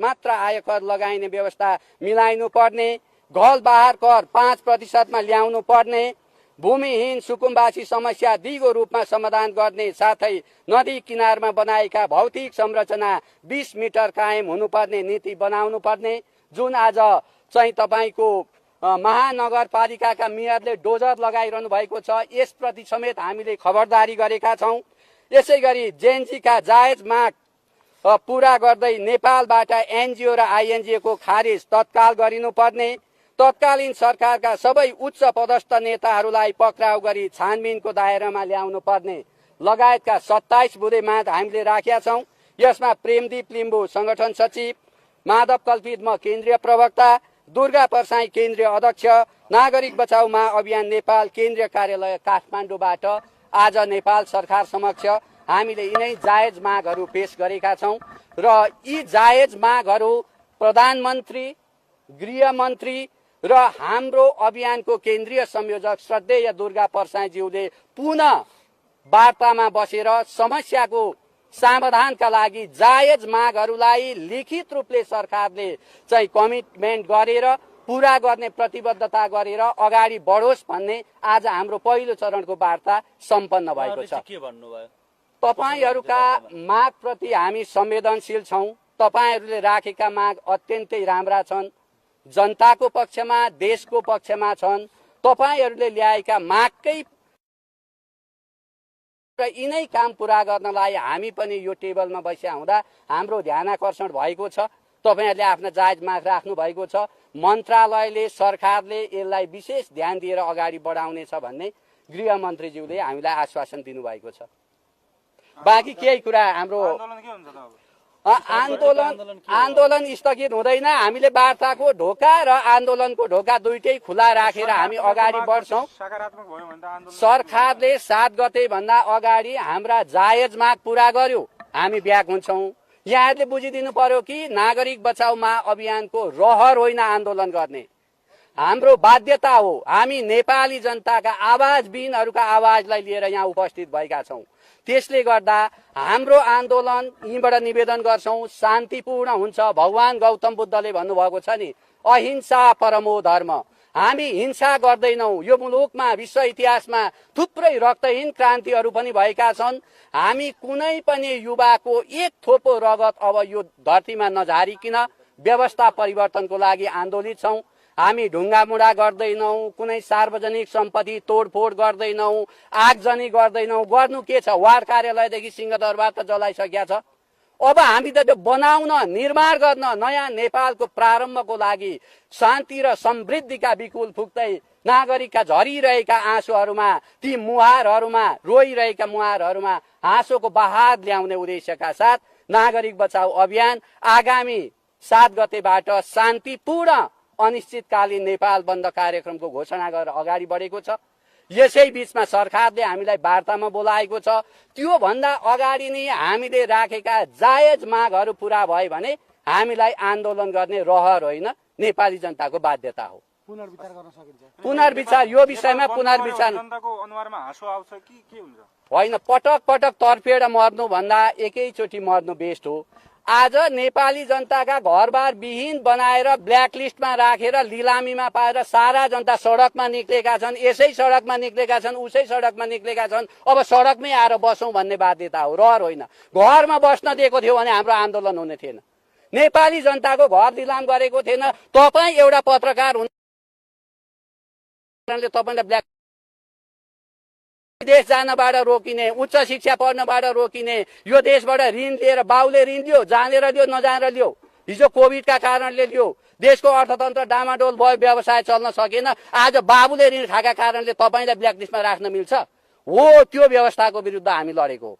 मात्र आयकर लगाइने व्यवस्था मिलाइनु पर्ने, घल बहार कर 5% ल्याउनु पर्ने, भूमिहीन सुकुम्बासी समस्या दिगो रूपमा समाधान गर्ने साथै नदी किनारमा बनाएका भौतिक संरचना 20 मिटर कायम हुनुपर्ने नीति बनाउनु पर्ने। जुन आज चाहिँ तपाईको महानगरपालिकाका मेयरले डोजर लगाइरहनु भएको छ, यसप्रति समेत हामीले खबरदारी गरेका छौं। यसैगरी जेएनजीका जायज माग पूरा गर्दै नेपालबाट एनजीओ र आईएनजीओ को खारेज तत्काल गरिनुपर्ने, तत्कालीन सरकारका सबै उच्च पदस्थ नेताहरूलाई पक्राउ गरी छानबिनको दायरामा ल्याउनु पर्ने लगायतका 27 बुँदे माग हामीले राखेका छौं। यसमा प्रेमदीप लिम्बू संगठन सचिव, माधव कल्पित म केन्द्रीय प्रवक्ता, दुर्गा परसाई केन्द्रीय अध्यक्ष, नागरिक बचाउ महाअभियान नेपाल केन्द्रीय कार्यालय काठमाडौँबाट आज नेपाल सरकार समक्ष हामीले यिनै जायज मागहरू पेश गरेका छौं र यी जायज मागहरू प्रधानमन्त्री, गृहमन्त्री र हाम्रो अभियानको केन्द्रीय संयोजक श्रद्धेय दुर्गा परसाईज्यूले पुनः वार्तामा बसेर समस्याको समाधानका लागि जायज मागहरूलाई लिखित रूपले सरकारले चाहिँ कमिटमेन्ट गरेर पूरा गर्ने प्रतिबद्धता गरेर अगाडि बढोस् भन्ने आज हाम्रो पहिलो चरणको वार्ता सम्पन्न भएको छ। के भन्नुभयो? तपाईहरुका मागप्रति हामी संवेदनशील छौं। तपाईहरुले राखेका माग अत्यन्तै राम्रा छन्, जनताको पक्षमा, देशको पक्षमा छन्। तपाईहरुले ल्याएका मागकै र यिनै काम पूरा गर्नलाई हामी पनि यो टेबलमा बसिया हुँदा हाम्रो ध्यानाकर्षण भएको छ। तपाईहरुले आफ्ना जायज माग राख्नु भएको छ। मन्त्रालयले, सरकारले यसलाई विशेष ध्यान दिएर अगाडि बढाउनेछ भन्ने गृहमन्त्रीज्यूले हामीलाई आश्वासन दिनुभएको छ। बाँकी केही कुरा हाम्रो आन्दोलन स्थगित हुँदैन। हामीले वार्ताको ढोका र आन्दोलनको ढोका दुईटै खुला राखेर हामी अगाडि बढ्छौं। सरकारले 7 गते भन्दा अगाडि हाम्रा जायज माग पूरा गर्यो, हामी ब्याक हुन्छौं। यहाँहरूले बुझिदिनु पर्यो कि नागरिक बचाउ महाअभियानको रहर होइन आन्दोलन गर्ने, हाम्रो बाध्यता हो। हामी नेपाली जनताका आवाजबिनहरूका आवाजलाई लिएर यहाँ उपस्थित भएका छौं। त्यसले गर्दा हाम्रो आन्दोलन यीबाट निवेदन गर्छौं शान्तिपूर्ण हुन्छ। भगवान गौतम बुद्धले भन्नुभएको छ नि, अहिंसा परमो धर्म। हामी हिंसा गर्दैनौं। यो मुलुकमा विश्व इतिहासमा थुप्रै रक्तहीन क्रान्तिहरू पनि भएका छन्। हामी कुनै पनि युवाको एक थोपो रगत अब यो धरतीमा नझारिकिन व्यवस्था परिवर्तनको लागि आन्दोलित छौं। हामी ढुङ्गामुढा गर्दैनौं, कुनै सार्वजनिक सम्पत्ति तोडफोड गर्दैनौं, आगजनी गर्दैनौं। गर्नु के छ? वार्ड कार्यालयदेखि सिंहदरबार त जलाइसकेका छ। अब हामी त त्यो बनाउन, निर्माण गर्न, नयाँ नेपालको प्रारम्भको लागि शान्ति र समृद्धिका बिकुल फुक्दै नागरिकका झरिरहेका आँसुहरूमा, ती मुहारहरूमा, रोइरहेका मुहारहरूमा हाँसोको बहार ल्याउने उद्देश्यका साथ नागरिक बचाउ अभियान आगामी 7 गतेबाट शान्तिपूर्ण अनिश्चितकालीन नेपाल बन्द कार्यक्रमको घोषणा गरेर अगाडि बढेको छ। यसै बीचमा सरकारले हामीलाई वार्तामा बोलाएको छ। त्यो भन्दा अगाडि नै हामीले राखेका जायज मागहरू पूरा भयो भने हामीलाई आन्दोलन गर्ने रहर होइन, नेपाली जनताको बाध्यता हो। पुनर्विचार गर्न सकिन्छ। पुनर्विचार, यो विषयमा पुनर्विचार जनताको अनुहारमा हाँसो आउँछ कि के हुन्छ? होइन, पटक पटक तर्फेर मर्नु भन्दा एकैचोटि मर्नु बेस्ट हो। आज नेपाली जनताका घरबार विहीन बनाएर ब्ल्याकलिस्टमा राखेर लिलामीमा पाएर सारा जनता सडकमा निक्लेका छन्। यसै सडकमा निक्लेका छन्, उसै सडकमा निक्लेका छन्। अब सडकमै आएर बसौं भन्ने बाध्यता हो, रहर होइन। घरमा बस्न दिएको थियो भने हाम्रो आन्दोलन हुने थिएन। नेपाली जनताको घर लिलाम गरेको थिएन। तपाई एउटा पत्रकार हुनाले तपाईलाई ब्ल्याक विदेश जानबाट रोकिने, उच्च शिक्षा पढ्नबाट रोकिने, यो देशबाट ऋण लिएर बाउले ऋण लियो, जानेर लियो नजानेर लियो, हिजो कोभिडका कारणले लियो, देशको अर्थतन्त्र डामाडोल भयो, व्यवसाय चल्न सकेन। आज बाबुले ऋण खाएका कारणले तपाईलाई ब्ल्याकलिस्टमा राख्न मिल्छ? हो, त्यो व्यवस्थाको विरुद्ध हामी लडेको हो।